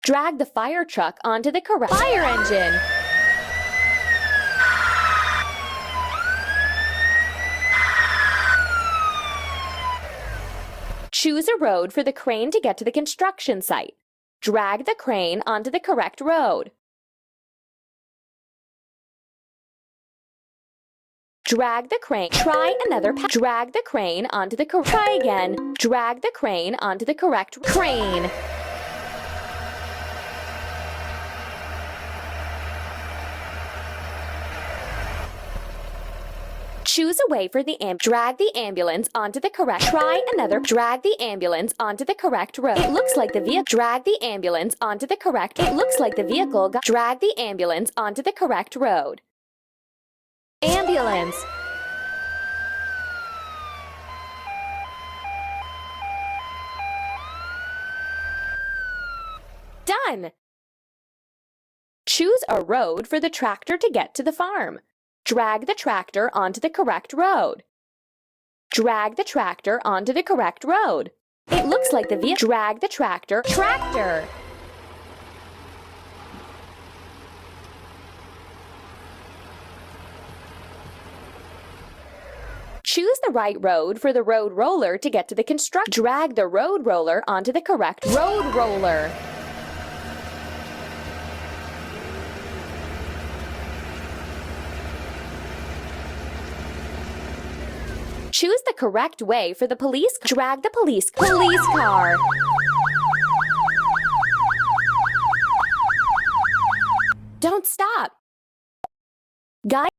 Drag the fire truck onto the correct fire engine. Choose a road for the crane to get to the construction site. Drag the crane onto the correct road. Drag the crane. Try another path. Drag the crane onto the correct. Try again. Drag the crane onto the correct crane. Choose a way for the drag the ambulance onto the correct. Try another. Drag the ambulance onto the correct road. It looks like the vehicle. Drag the ambulance onto the correct. It looks like the vehicle got. Drag the ambulance onto the correct road. Ambulance. Done. Choose a road for the tractor to get to the farm. Drag the tractor onto the correct road. Drag the tractor onto the correct road. It looks like the vehicle. Drag the tractor. Tractor. Choose the right road for the road roller to get to the construction. Drag the road roller onto the correct road roller. Choose the correct way for the police. Drag the police car. Don't stop. Guide